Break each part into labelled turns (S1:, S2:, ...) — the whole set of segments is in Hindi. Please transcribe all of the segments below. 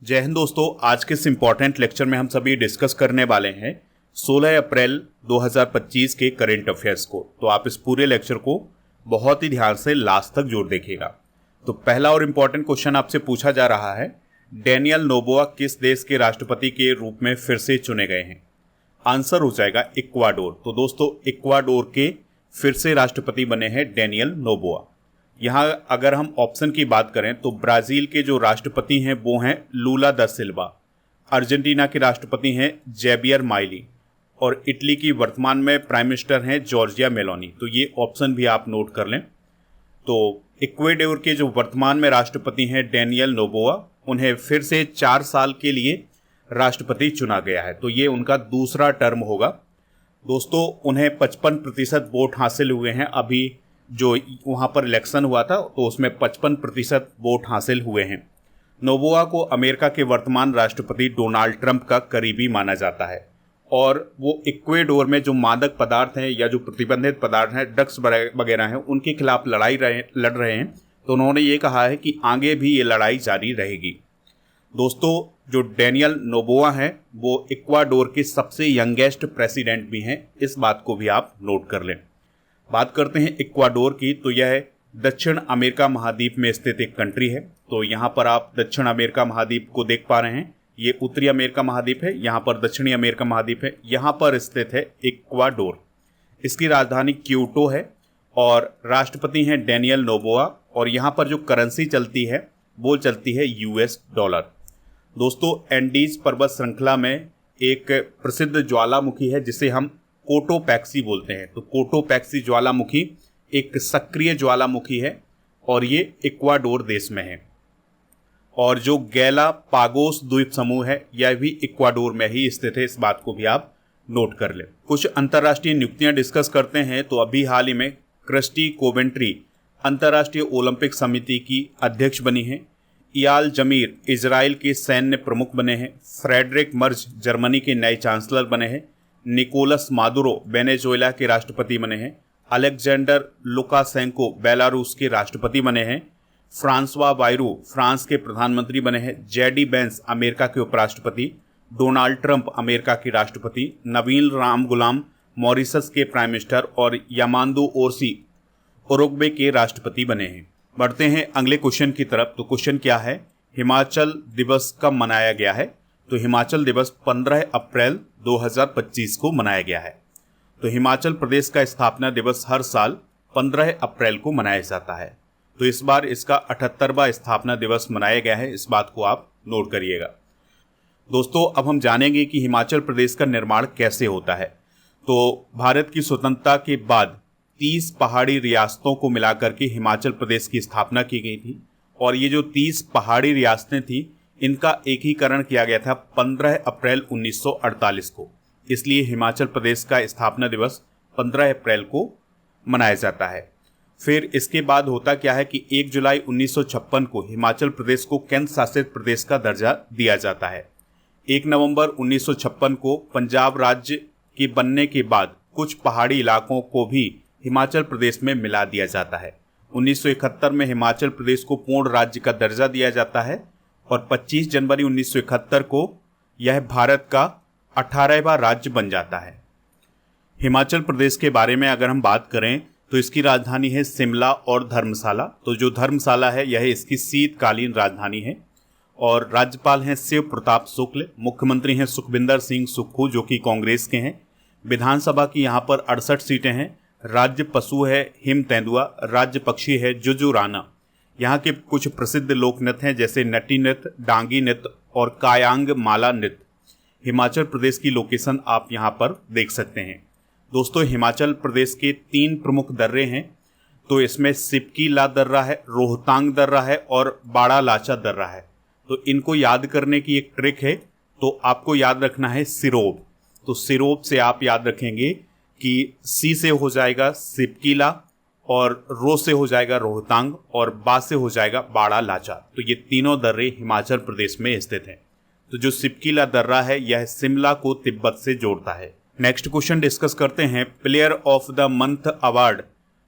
S1: जय हिंद दोस्तों। आज के इस इम्पॉर्टेंट लेक्चर में हम सभी डिस्कस करने वाले हैं 16 अप्रैल 2025 के करंट अफेयर्स को। तो आप इस पूरे लेक्चर को बहुत ही ध्यान से लास्ट तक जरूर देखिएगा। तो पहला और इम्पॉर्टेंट क्वेश्चन आपसे पूछा जा रहा है, डेनियल नोबोआ किस देश के राष्ट्रपति के रूप में फिर से चुने गए हैं? आंसर हो जाएगा इक्वाडोर। तो दोस्तों इक्वाडोर के फिर से राष्ट्रपति बने हैं डेनियल नोबोआ। यहाँ अगर हम ऑप्शन की बात करें तो ब्राज़ील के जो राष्ट्रपति हैं वो हैं लूला दा सिल्वा, अर्जेंटीना के राष्ट्रपति हैं जेबियर माइली और इटली की वर्तमान में प्राइम मिनिस्टर हैं जॉर्जिया मेलोनी। तो ये ऑप्शन भी आप नोट कर लें। तो इक्वाडोर के जो वर्तमान में राष्ट्रपति हैं डेनियल नोबोआ, उन्हें फिर से 4 साल के लिए राष्ट्रपति चुना गया है। तो ये उनका दूसरा टर्म होगा। दोस्तों उन्हें 55% वोट हासिल हुए हैं। अभी जो वहाँ पर इलेक्शन हुआ था तो उसमें 55% वोट हासिल हुए हैं। नोबोआ को अमेरिका के वर्तमान राष्ट्रपति डोनाल्ड ट्रंप का करीबी माना जाता है और वो इक्वाडोर में जो मादक पदार्थ हैं या जो प्रतिबंधित पदार्थ हैं, ड्रग्स वगैरह हैं, उनके खिलाफ लड़ रहे हैं। तो उन्होंने ये कहा है कि आगे भी ये लड़ाई जारी रहेगी। दोस्तों जो डेनियल नोबोआ हैं वो इक्वाडोर के सबसे यंगेस्ट प्रेसिडेंट भी हैं। इस बात को भी आप नोट कर लें। बात करते हैं इक्वाडोर की, तो यह दक्षिण अमेरिका महाद्वीप में स्थित एक कंट्री है। तो यहाँ पर आप दक्षिण अमेरिका महाद्वीप को देख पा रहे हैं। ये उत्तरी अमेरिका महाद्वीप है, यहाँ पर दक्षिणी अमेरिका महाद्वीप है। यहाँ पर स्थित है इक्वाडोर। इसकी राजधानी क्योटो है और राष्ट्रपति हैं डेनियल नोबोआ और यहाँ पर जो करेंसी चलती है वो चलती है US डॉलर। दोस्तों एंडीज पर्वत श्रृंखला में एक प्रसिद्ध ज्वालामुखी है जिसे हम कोटोपैक्सी बोलते हैं। तो कोटोपैक्सी ज्वालामुखी एक सक्रिय ज्वालामुखी है और ये इक्वाडोर देश में है। और जो गैलापागोस द्वीप समूह है यह भी इक्वाडोर में ही स्थित है। इस बात को भी आप नोट कर लें। कुछ अंतर्राष्ट्रीय नियुक्तियां डिस्कस करते हैं। तो अभी हाल ही में क्रिस्टी कोवेंट्री अंतर्राष्ट्रीय ओलंपिक समिति की अध्यक्ष बनी हैं। इयाल जमीर इजराइल के सैन्य प्रमुख बने हैं। फ्रेडरिक मर्ज जर्मनी के नए चांसलर बने हैं। निकोलस मादुरो वेनेजुएला के राष्ट्रपति बने हैं। अलेक्जेंडर लुकाशेंको बेलारूस के राष्ट्रपति बने हैं। फ्रांसवा बायरू फ्रांस के प्रधानमंत्री बने हैं। जेडी बेंस अमेरिका के उपराष्ट्रपति। डोनाल्ड ट्रंप अमेरिका के राष्ट्रपति। नवीन राम गुलाम मॉरिशस के प्राइम मिनिस्टर और यामांदू ओरसी उरुग्वे के राष्ट्रपति बने हैं। बढ़ते हैं अगले क्वेश्चन की तरफ। तो क्वेश्चन क्या है, हिमाचल दिवस कब मनाया गया है? तो हिमाचल दिवस 15 अप्रैल 2025 को मनाया गया है। तो हिमाचल प्रदेश का स्थापना दिवस हर साल 15 अप्रैल को मनाया जाता है। तो इस बार इसका 78वां स्थापना दिवस मनाया गया है। इस बात को आप नोट करिएगा। दोस्तों अब हम जानेंगे कि हिमाचल प्रदेश का निर्माण कैसे होता है। तो भारत की स्वतंत्रता के बाद 30 पहाड़ी रियासतों को मिलाकर के हिमाचल प्रदेश की स्थापना की गई थी और ये जो 30 पहाड़ी रियासतें थी इनका एकीकरण किया गया था 15 अप्रैल 1948 को। इसलिए हिमाचल प्रदेश का स्थापना दिवस 15 अप्रैल को मनाया जाता है। फिर इसके बाद होता क्या है कि 1 जुलाई 1956 को हिमाचल प्रदेश को केंद्र शासित प्रदेश का दर्जा दिया जाता है। 1 नवंबर 1956 को पंजाब राज्य के बनने के बाद कुछ पहाड़ी इलाकों को भी हिमाचल प्रदेश में मिला दिया जाता है। 1971 में हिमाचल प्रदेश को पूर्ण राज्य का दर्जा दिया जाता है और 25 जनवरी 1971 को यह भारत का 18वां राज्य बन जाता है। हिमाचल प्रदेश के बारे में अगर हम बात करें तो इसकी राजधानी है शिमला और धर्मशाला। तो जो धर्मशाला है यह इसकी शीतकालीन राजधानी है और राज्यपाल हैं शिव प्रताप शुक्ल। मुख्यमंत्री हैं सुखविंदर सिंह सुक्खू जो कि कांग्रेस के हैं। विधानसभा की यहाँ पर 68 सीटें हैं। राज्य पशु है हिम तेंदुआ। राज्य पक्षी है जुजुराना। यहाँ के कुछ प्रसिद्ध लोक नृत्य हैं जैसे नटी नृत्य, डांगी नृत्य और कायांग माला नृत्य। हिमाचल प्रदेश की लोकेशन आप यहाँ पर देख सकते हैं। दोस्तों हिमाचल प्रदेश के 3 प्रमुख दर्रे हैं। तो इसमें सिपकी ला दर्रा है, रोहतांग दर्रा है और बाड़ा लाचा दर्रा है। तो इनको याद करने की एक ट्रिक है। तो आपको याद रखना है सिरोब। तो सिरोब से आप याद रखेंगे कि सी से हो जाएगा सिपकीला और रो से हो जाएगा रोहतांग और बा से हो जाएगा बाड़ा लाचा। तो ये तीनों दर्रे हिमाचल प्रदेश में स्थित हैं। तो जो सिपकीला दर्रा है यह शिमला को तिब्बत से जोड़ता है। नेक्स्ट क्वेश्चन डिस्कस करते हैं। Player of the month award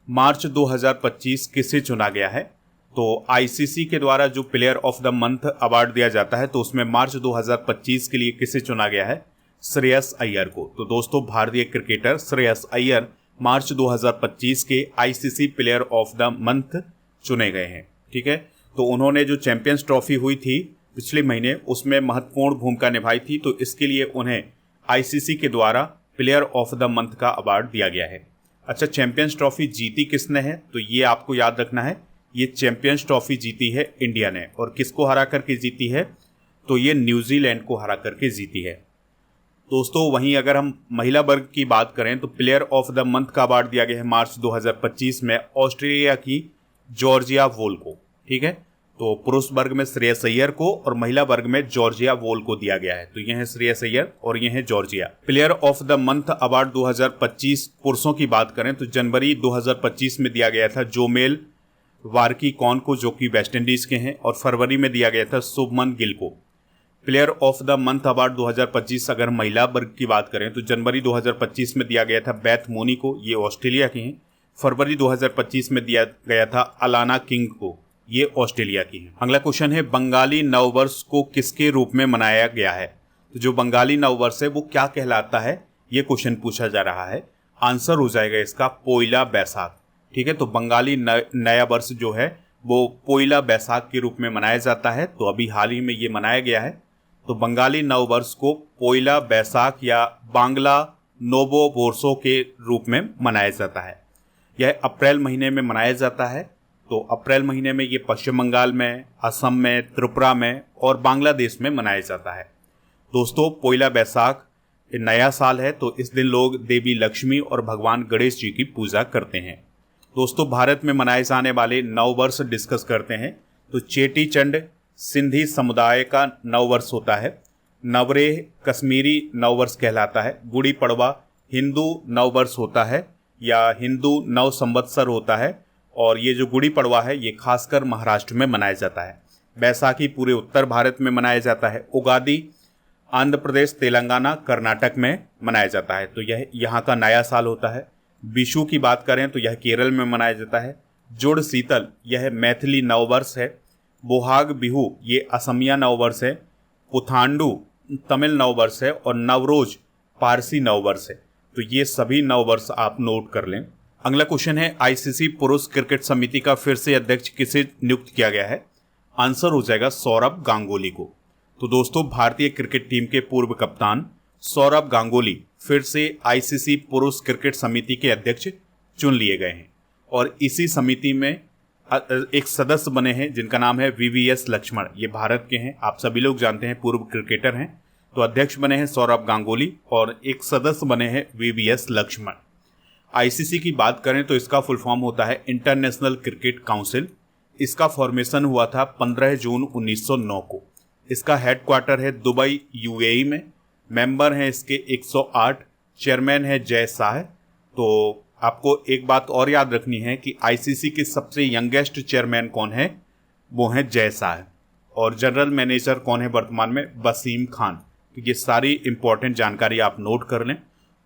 S1: March 2025 किसे चुना गया है? तो आईसीसी के द्वारा जो player of the month award दिया जाता है, तो उसमें मार्च 2025 के लिए किसे चुना गया है? श्रेयस अय्यर को। तो दोस्तों भारतीय क्रिकेटर श्रेयस अय्यर मार्च 2025 के ICC player of the month चुने गए हैं। ठीक है, तो उन्होंने जो चैंपियंस ट्रॉफी हुई थी पिछले महीने उसमें महत्वपूर्ण भूमिका निभाई थी, तो इसके लिए उन्हें आईसीसी के द्वारा प्लेयर ऑफ द मंथ का अवार्ड दिया गया है। अच्छा, चैंपियंस ट्रॉफी जीती किसने है? तो ये आपको याद रखना है, ये चैंपियंस ट्रॉफी जीती है इंडिया ने। और किसको हरा करके जीती है? तो ये न्यूजीलैंड को हरा करके जीती है। दोस्तों वहीं अगर हम महिला वर्ग की बात करें तो प्लेयर ऑफ द मंथ का अवार्ड दिया गया है मार्च 2025 में ऑस्ट्रेलिया की जॉर्जिया वोल को। ठीक है, तो पुरुष वर्ग में श्रेयस अय्यर को और महिला वर्ग में जॉर्जिया वोल को दिया गया है। तो ये है श्रेयस अय्यर और ये है Georgia. Player of the month award 2025 पुरुषों की बात करें तो जनवरी 2025 में दिया गया था जोमेल वार्की-कॉन को, जो कि वेस्ट इंडीज के हैं, और फरवरी में दिया गया था शुभमन गिल को। Player of the month award 2025 अगर महिला वर्ग की बात करें तो जनवरी 2025 में दिया गया था बेथ मोनी को, ये ऑस्ट्रेलिया के हैं। फरवरी 2025 में दिया गया था अलाना किंग को, ये ऑस्ट्रेलिया की है। अगला क्वेश्चन है बंगाली नववर्ष को किसके रूप में मनाया गया है? तो जो बंगाली नववर्ष है वो क्या कहलाता है, ये क्वेश्चन पूछा जा रहा है। आंसर हो जाएगा इसका पोइला बैसाख। ठीक है, तो बंगाली नया वर्ष जो है वो पोइला बैसाख के रूप में मनाया जाता है। तो अभी हाल ही में ये मनाया गया है। तो बंगाली नववर्ष को पोइला बैसाख या बांग्ला नोबो बोर्सो के रूप में मनाया जाता है। यह अप्रैल महीने में मनाया जाता है। तो अप्रैल महीने में ये पश्चिम बंगाल में, असम में, त्रिपुरा में और बांग्लादेश में मनाया जाता है। दोस्तों पोइला बैसाख नया साल है, तो इस दिन लोग देवी लक्ष्मी और भगवान गणेश जी की पूजा करते हैं। दोस्तों भारत में मनाए जाने वाले नववर्ष डिस्कस करते हैं। तो चेटी चंड सिंधी समुदाय का नववर्ष होता है। नवरेह कश्मीरी नववर्ष कहलाता है। गुड़ी पड़वा हिंदू नववर्ष होता है या हिंदू नव संवत्सर होता है। और ये जो गुड़ी पड़वा है ये खासकर महाराष्ट्र में मनाया जाता है। बैसाखी पूरे उत्तर भारत में मनाया जाता है। उगादी आंध्र प्रदेश, तेलंगाना, कर्नाटक में मनाया जाता है। तो यह यहाँ का नया साल होता है। विशु की बात करें तो यह केरल में मनाया जाता है। जुड़ शीतल यह मैथिली नववर्ष है। बोहाग बिहू ये असमिया नववर्ष है। पुथांडु तमिल नववर्ष है और नवरोज पारसी नववर्ष है। तो ये सभी नववर्ष आप नोट कर लें। अगला क्वेश्चन है आईसीसी पुरुष क्रिकेट समिति का फिर से अध्यक्ष किसे नियुक्त किया गया है? आंसर हो जाएगा सौरभ गांगुली को। तो दोस्तों भारतीय क्रिकेट टीम के पूर्व कप्तान सौरभ गांगुली फिर से आईसीसी पुरुष क्रिकेट समिति के अध्यक्ष चुन लिए गए हैं और इसी समिति में एक सदस्य बने हैं जिनका नाम है वीवीएस लक्ष्मण। ये भारत के हैं, आप सभी लोग जानते हैं, पूर्व क्रिकेटर हैं। तो अध्यक्ष बने हैं सौरभ गांगुली और एक सदस्य बने हैं वीवीएस लक्ष्मण। आईसीसी की बात करें तो इसका फुल फॉर्म होता है इंटरनेशनल क्रिकेट काउंसिल। इसका फॉर्मेशन हुआ था 15 जून 1909 को। इसका हेडक्वार्टर है दुबई यूएई में। मेंबर हैं इसके 108। चेयरमैन है जय शाह। तो आपको एक बात और याद रखनी है कि आईसीसी के सबसे यंगेस्ट चेयरमैन कौन है? वो हैं जय शाह। और जनरल मैनेजर कौन है वर्तमान में? वसीम खान। तो ये सारी इंपॉर्टेंट जानकारी आप नोट कर लें।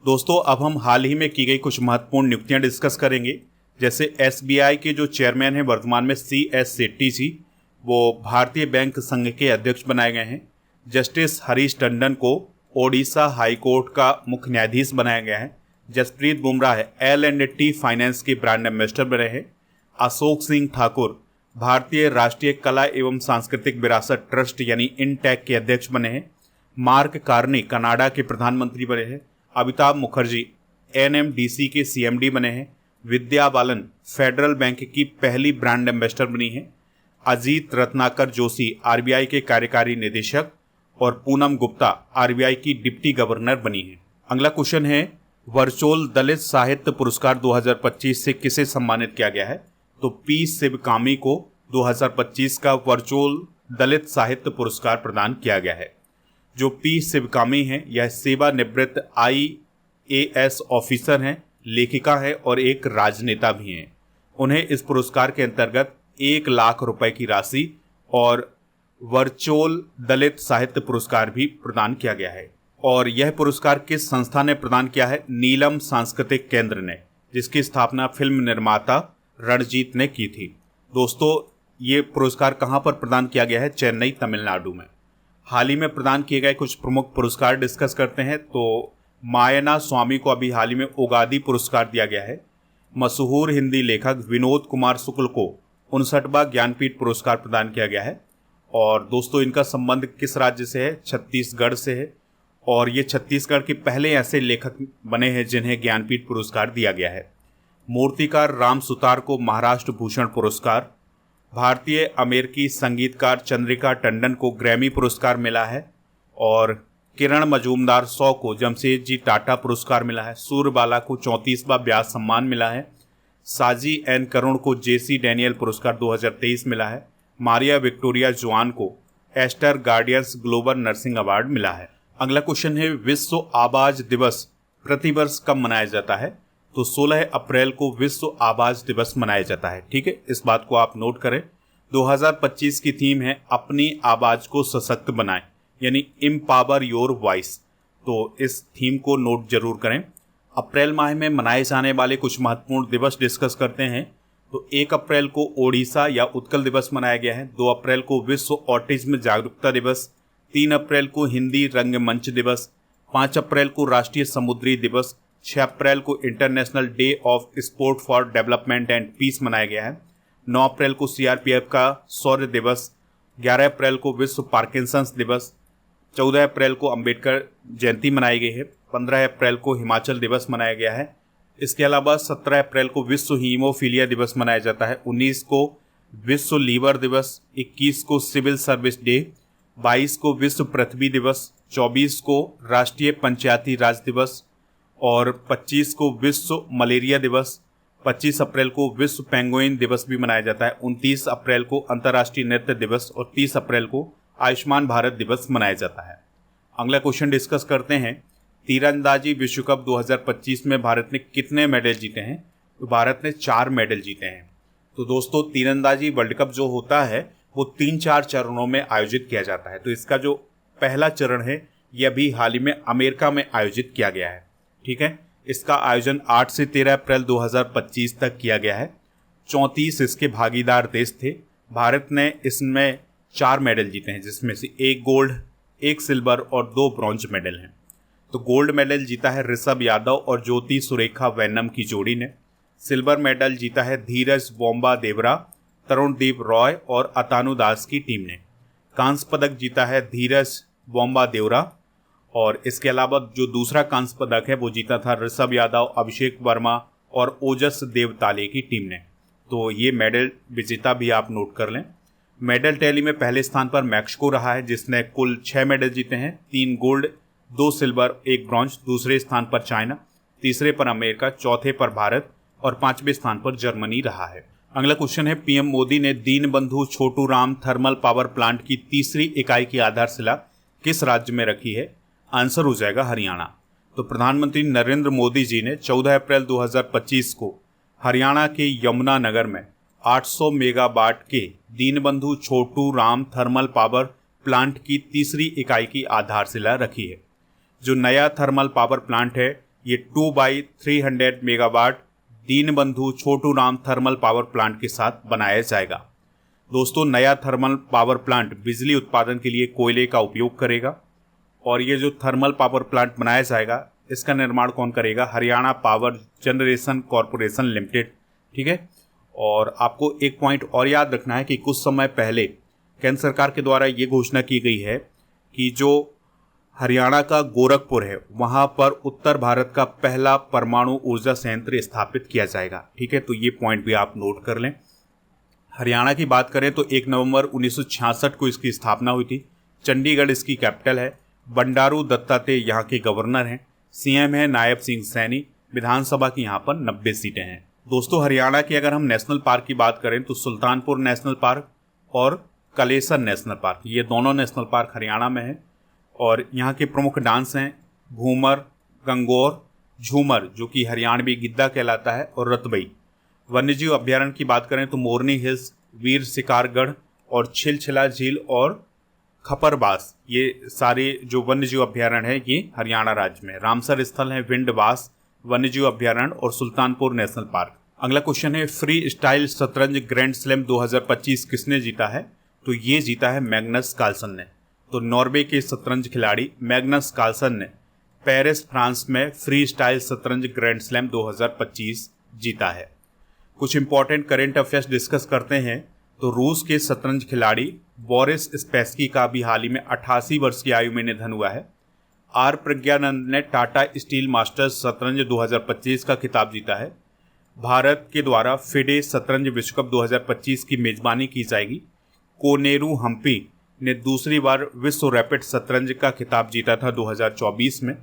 S1: दोस्तों अब हम हाल ही में की गई कुछ महत्वपूर्ण नियुक्तियां डिस्कस करेंगे। जैसे एसबीआई के जो चेयरमैन हैं वर्तमान में सीएस सेट्टी जी, वो भारतीय बैंक संघ के अध्यक्ष बनाए गए हैं। जस्टिस हरीश टंडन को ओडिशा हाई कोर्ट का मुख्य न्यायाधीश बनाया गया है। जसप्रीत बुमराह L&T फाइनेंस के ब्रांड एम्बेसडर बने हैं। अशोक सिंह ठाकुर भारतीय राष्ट्रीय कला एवं सांस्कृतिक विरासत ट्रस्ट यानी इनटैक के अध्यक्ष बने हैं। मार्क कार्नी कनाडा के प्रधानमंत्री बने हैं। अमिताभ मुखर्जी NMDC के CMD बने हैं। विद्या बालन फेडरल बैंक की पहली ब्रांड एम्बेसडर बनी है। अजीत रत्नाकर जोशी RBI के कार्यकारी निदेशक और पूनम गुप्ता RBI की डिप्टी गवर्नर बनी है। अगला क्वेश्चन है वर्चुअल दलित साहित्य पुरस्कार 2025 से किसे सम्मानित किया गया है? तो पी शिवकामी को 2025 का वर्चुअल दलित साहित्य पुरस्कार प्रदान किया गया है। जो पी शिवकामी हैं यह सेवानिवृत्त IAS ऑफिसर हैं, लेखिका हैं और एक राजनेता भी हैं। उन्हें इस पुरस्कार के अंतर्गत 1 लाख रुपए की राशि और वर्चुअल दलित साहित्य पुरस्कार भी प्रदान किया गया है। और यह पुरस्कार किस संस्था ने प्रदान किया है? नीलम सांस्कृतिक केंद्र ने, जिसकी स्थापना फिल्म निर्माता रणजीत ने की थी। दोस्तों ये पुरस्कार कहाँ पर प्रदान किया गया है? चेन्नई, तमिलनाडु में। हाल ही में प्रदान किए गए कुछ प्रमुख पुरस्कार डिस्कस करते हैं। तो मायना स्वामी को अभी हाल ही में उगादी पुरस्कार दिया गया है। मशहूर हिंदी लेखक विनोद कुमार शुक्ल को 59वां ज्ञानपीठ पुरस्कार प्रदान किया गया है। और दोस्तों, इनका संबंध किस राज्य से है? छत्तीसगढ़ से है। और ये छत्तीसगढ़ के पहले ऐसे लेखक बने हैं जिन्हें ज्ञानपीठ पुरस्कार दिया गया है। मूर्तिकार राम सुतार को महाराष्ट्र भूषण पुरस्कार, भारतीय अमेरिकी संगीतकार चंद्रिका टंडन को ग्रैमी पुरस्कार मिला है। और किरण मजूमदार 100 को जमशेदजी टाटा पुरस्कार मिला है। सूर्यबाला को 34वां ब्यास सम्मान मिला है। साजी एन करुण को जेसी डैनियल पुरस्कार 2023 मिला है। मारिया विक्टोरिया जुआन को Aster Guardians Global Nursing Award मिला है। अगला क्वेश्चन है, विश्व आवाज दिवस प्रतिवर्ष कब मनाया जाता है? तो 16 अप्रैल को विश्व आवाज दिवस मनाया जाता है। ठीक है, इस बात को आप नोट करें। 2025 की थीम है अपनी आवाज को सशक्त बनाएं, यानी एम्पावर योर वॉइस। तो इस थीम को नोट जरूर करें। अप्रैल माह में मनाए जाने वाले कुछ महत्वपूर्ण दिवस डिस्कस करते हैं। तो 1 अप्रैल को ओडिशा या उत्कल दिवस मनाया गया है। 2 अप्रैल को विश्व ऑटिज्म जागरूकता दिवस। 3 अप्रैल को हिंदी रंगमंच दिवस। 5 अप्रैल को राष्ट्रीय समुद्री दिवस। 6 अप्रैल को International Day of Sport for Development and Peace मनाया गया है। 9 अप्रैल को सीआरपीएफ का शौर्य दिवस। 11 अप्रैल को विश्व पार्किंसंस दिवस। 14 अप्रैल को अंबेडकर जयंती मनाई गई है। 15 अप्रैल को हिमाचल दिवस मनाया गया है। इसके अलावा 17 अप्रैल को विश्व हीमोफीलिया दिवस मनाया जाता है। 19 को विश्व लीवर दिवस। 21 को सिविल सर्विस डे। 22 को विश्व पृथ्वी दिवस। 24 को राष्ट्रीय पंचायती राज दिवस। और 25 को विश्व मलेरिया दिवस। 25 अप्रैल को विश्व पेंगुइन दिवस भी मनाया जाता है। 29 अप्रैल को अंतर्राष्ट्रीय नृत्य दिवस और 30 अप्रैल को आयुष्मान भारत दिवस मनाया जाता है। अगला क्वेश्चन डिस्कस करते हैं, तीरंदाजी विश्व कप 2025 में भारत ने कितने मेडल जीते हैं? तो भारत ने 4 मेडल जीते हैं। तो दोस्तों, तीरंदाजी वर्ल्ड कप जो होता है वो 3-4 चरणों में आयोजित किया जाता है। तो इसका जो पहला चरण है ये अभी हाल ही में अमेरिका में आयोजित किया गया है। ठीक है, इसका आयोजन 8 से 13 अप्रैल 2025 तक किया गया है। 34 इसके भागीदार देश थे। भारत ने इसमें 4 मेडल जीते हैं, जिसमें से 1 गोल्ड, 1 सिल्वर और 2 ब्रॉन्ज मेडल हैं। तो गोल्ड मेडल जीता है ऋषभ यादव और ज्योति सुरेखा वेन्नम की जोड़ी ने। सिल्वर मेडल जीता है धीरज वोम्बा देवरा, तरुणदीप रॉय और अतानु दास की टीम ने। कांस्य पदक जीता है धीरज वोम्बा देवरा। और इसके अलावा जो दूसरा कांस्य पदक है वो जीता था ऋषभ यादव, अभिषेक वर्मा और ओजस देवताले की टीम ने। तो ये मेडल विजेता भी आप नोट कर लें। मेडल टैली में पहले स्थान पर मैक्सिको रहा है, जिसने कुल 6 मेडल जीते हैं। 3 गोल्ड, 2 सिल्वर, 1 ब्रॉन्ज। दूसरे स्थान पर चाइना, तीसरे पर अमेरिका, चौथे पर भारत और 5वें स्थान पर जर्मनी रहा है। अगला क्वेश्चन है, पीएम मोदी ने Deenbandhu Chhotu Ram thermal power plant की तीसरी इकाई की आधारशिला किस राज्य में रखी है? आंसर हो जाएगा हरियाणा। तो प्रधानमंत्री नरेंद्र मोदी जी ने 14 अप्रैल 2025 को हरियाणा के यमुनानगर में 800 मेगावाट के Deenbandhu Chhotu Ram thermal power plant की तीसरी इकाई की आधारशिला रखी है। जो नया थर्मल पावर प्लांट है ये 2/300 megawatt Deenbandhu Chhotu Ram thermal power plant के साथ बनाया जाएगा। दोस्तों, नया थर्मल पावर प्लांट बिजली उत्पादन के लिए कोयले का उपयोग करेगा। और ये जो थर्मल पावर प्लांट बनाया जाएगा इसका निर्माण कौन करेगा? Haryana power generation corporation limited. ठीक है, और आपको एक पॉइंट और याद रखना है कि कुछ समय पहले केंद्र सरकार के द्वारा ये घोषणा की गई है कि जो हरियाणा का गोरखपुर है वहाँ पर उत्तर भारत का पहला परमाणु ऊर्जा संयंत्र स्थापित किया जाएगा। ठीक है, तो ये पॉइंट भी आप नोट कर लें। हरियाणा की बात करें तो 1 नवंबर 1966 को इसकी स्थापना हुई थी। चंडीगढ़ इसकी कैपिटल है। बंडारू दत्तात्रेय यहाँ के गवर्नर हैं। सीएम है नायब सिंह सैनी। विधानसभा की यहाँ पर 90 सीटें हैं। दोस्तों, हरियाणा की अगर हम नेशनल पार्क की बात करें तो सुल्तानपुर नेशनल पार्क और कलेसर नेशनल पार्क, ये दोनों नेशनल पार्क हरियाणा में हैं। और यहाँ के प्रमुख डांस हैं घूमर, गंगौर, झूमर जो कि हरियाणवी गिद्दा कहलाता है, और रतबई। वन्यजीव अभ्यारण्य की बात करें तो मोरनी हिल्स, वीर शिकारगढ़ और छिलछिला झील और खपरबास, ये सारे जो वन्यजीव अभ्यारण्य है ये हरियाणा राज्य में। रामसर स्थल है विंडवास वन्यजीव अभ्यारण्य और सुल्तानपुर नेशनल पार्क अगला क्वेश्चन है, फ्री स्टाइल शतरंज ग्रैंड स्लैम 2025 किसने जीता है? तो ये जीता है मैग्नस कार्लसन ने। तो नॉर्वे के शतरंज खिलाड़ी मैग्नस कार्लसन ने पेरिस फ्रांस में फ्री स्टाइल शतरंज ग्रैंड स्लैम 2025 जीता है। कुछ इंपॉर्टेंट करेंट अफेयर्स डिस्कस करते हैं। तो रूस के शतरंज खिलाड़ी बोरिस स्पेस्की का भी हाल ही में 88 वर्ष की आयु में निधन हुआ है। आर प्रज्ञानंद ने टाटा स्टील मास्टर्स शतरंज 2025 का खिताब जीता है। भारत के द्वारा फिडे शतरंज विश्व कप 2025 की मेजबानी की जाएगी। कोनेरू हम्पी ने दूसरी बार विश्व रैपिड शतरंज का खिताब जीता था 2024 में।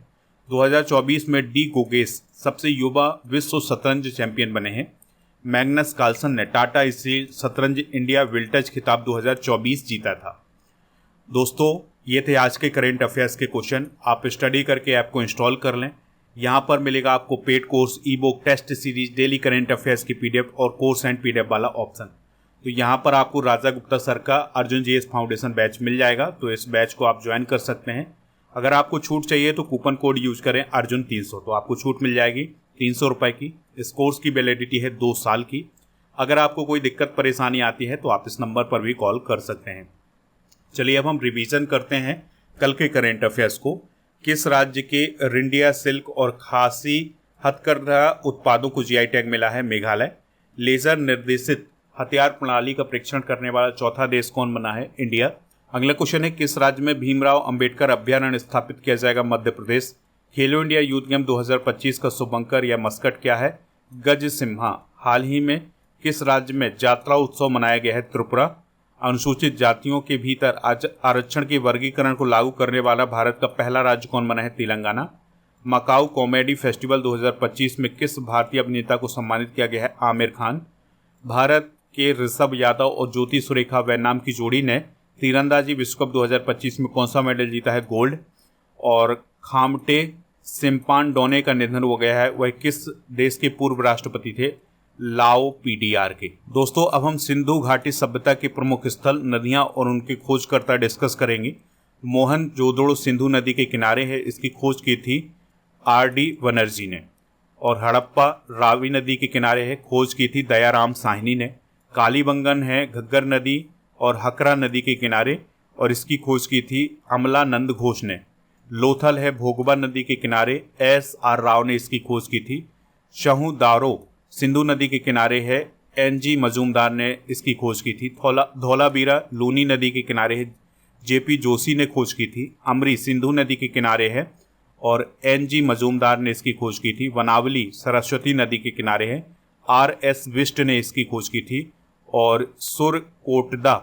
S1: 2024 में डी गोगेस सबसे युवा विश्व शतरंज चैंपियन बने हैं। मैग्नस कार्लसन ने टाटा स्टील शतरंज इंडिया विल्टज खिताब 2024 जीता था। दोस्तों, ये थे आज के करेंट अफेयर्स के क्वेश्चन। आप स्टडी करके ऐप को इंस्टॉल कर लें। यहाँ पर मिलेगा आपको paid course, ebook, test series, daily current affairs की पीडीएफ और कोर्स एंड पीडीएफ वाला ऑप्शन। तो यहाँ पर आपको राजा गुप्ता सर का अर्जुन जीएस फाउंडेशन बैच मिल जाएगा। तो इस बैच को आप ज्वाइन कर सकते हैं। अगर आपको छूट चाहिए तो कूपन कोड यूज करें अर्जुन 300, तो आपको छूट मिल जाएगी 300 रुपये की। इस कोर्स की वैलिडिटी है 2 साल की। अगर आपको कोई दिक्कत परेशानी आती है तो आप इस नंबर पर भी कॉल कर सकते हैं। चलिए अब हम रिवीजन करते हैं कल के करेंट अफेयर्स को। किस राज्य के रिंडिया सिल्क और खासी हथकरघा उत्पादों को जीआई टैग मिला है? मेघालय। लेजर निर्देशित हथियार प्रणाली का परीक्षण करने वाला चौथा देश कौन बना है? इंडिया। अगला क्वेश्चन है, किस राज्य में भीमराव अंबेडकर अभ्यारण्य स्थापित किया जाएगा? मध्य प्रदेश। खेलो इंडिया यूथ गेम 2025 का शुभंकर या मस्कट क्या है? गज सिम्हा। हाल ही में किस राज्य में यात्रा उत्सव मनाया गया है? त्रिपुरा। अनुसूचित जातियों के भीतर आरक्षण के वर्गीकरण को लागू करने वाला भारत का पहला राज्य कौन बना है? तेलंगाना। मकाऊ कॉमेडी फेस्टिवल 2025 में किस भारतीय अभिनेता को सम्मानित किया गया है? आमिर खान। भारत के ऋषभ यादव और ज्योति सुरेखा वैनाम की जोड़ी ने तीरंदाजी विश्व कप 2025 में कौन सा मेडल जीता है? गोल्ड। और खामटे सिम्पांडोने का निधन हो गया है, वह किस देश के पूर्व राष्ट्रपति थे? लाओ पीडीआर के। दोस्तों, अब हम सिंधु घाटी सभ्यता के प्रमुख स्थल, नदियां और उनके खोजकर्ता डिस्कस करेंगे। मोहनजोदड़ो सिंधु नदी के किनारे है, इसकी खोज की थी आर.डी. बनर्जी ने। और हड़प्पा रावी नदी के किनारे है, खोज की थी दयाराम साहनी ने। कालीबंगन है घग्गर नदी और हकरा नदी के किनारे, और इसकी खोज की थी अमलानंद घोष ने। लोथल है भोगबा नदी के किनारे, एस.आर. राव ने इसकी खोज की थी। शहूदारो सिंधु नदी के किनारे है, एन.जी. मजूमदार ने इसकी खोज की थी। धौलावीरा लूनी नदी के किनारे है, जे.पी. जोशी ने खोज की थी। अमरी सिंधु नदी के किनारे है और एन.जी. मजूमदार ने इसकी खोज की थी। वनावली सरस्वती नदी के किनारे है, आर.एस. बिष्ट ने इसकी खोज की थी। और सुरकोटदा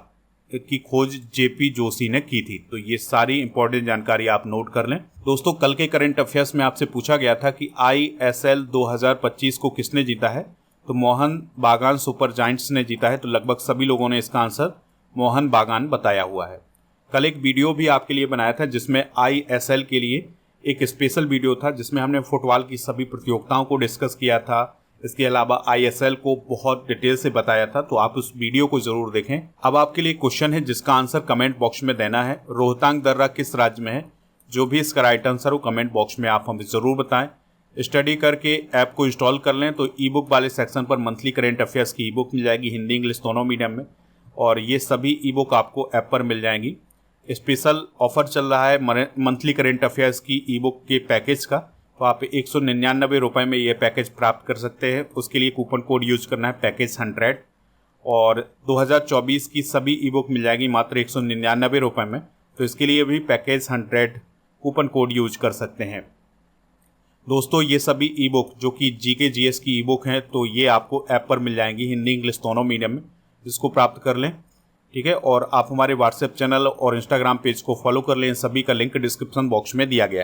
S1: की खोज जे.पी. जोशी ने की थी। तो ये सारी इंपॉर्टेंट जानकारी आप नोट कर लें। दोस्तों, कल के करंट अफेयर्स में आपसे पूछा गया था कि ISL 2025 को किसने जीता है? तो मोहन बागान सुपर जायंट्स ने जीता है। तो लगभग सभी लोगों ने इसका आंसर मोहन बागान बताया हुआ है। कल एक वीडियो भी आपके लिए बनाया था जिसमें ISL के लिए एक स्पेशल वीडियो था, जिसमें हमने फुटबॉल की सभी प्रतियोगिताओं को डिस्कस किया था। इसके अलावा ISL को बहुत डिटेल से बताया था, तो आप उस वीडियो को जरूर देखें। अब आपके लिए क्वेश्चन है जिसका आंसर कमेंट बॉक्स में देना है। रोहतांग दर्रा किस राज्य में है? जो भी इसका राइट आंसर हो कमेंट बॉक्स में आप हमें ज़रूर बताएं। स्टडी करके ऐप को इंस्टॉल कर लें तो ई बुक वाले सेक्शन पर मंथली करेंट अफेयर्स की ई बुक मिल जाएगी, हिंदी इंग्लिश दोनों मीडियम में, और ये सभी ई बुक आपको ऐप पर मिल जाएंगी। स्पेशल ऑफर चल रहा है मंथली करेंट अफेयर्स की ई बुक के पैकेज का, तो आप 199 रुपये में ये पैकेज प्राप्त कर सकते हैं। उसके लिए कूपन कोड यूज करना है पैकेज 100, और 2024 की सभी ई बुक मिल जाएगी मात्र 199 रुपये में। तो इसके लिए भी पैकेज 100 कूपन कोड यूज कर सकते हैं। दोस्तों, ये सभी ई बुक जो कि जीके जीएस की ई बुक हैं, तो ये आपको ऐप पर मिल जाएंगी हिंदी इंग्लिश दोनों मीडियम में, जिसको प्राप्त कर लें। ठीक है, और आप हमारे व्हाट्सएप चैनल और इंस्टाग्राम पेज को फॉलो कर लें। इन सभी का लिंक डिस्क्रिप्शन बॉक्स में दिया गया है।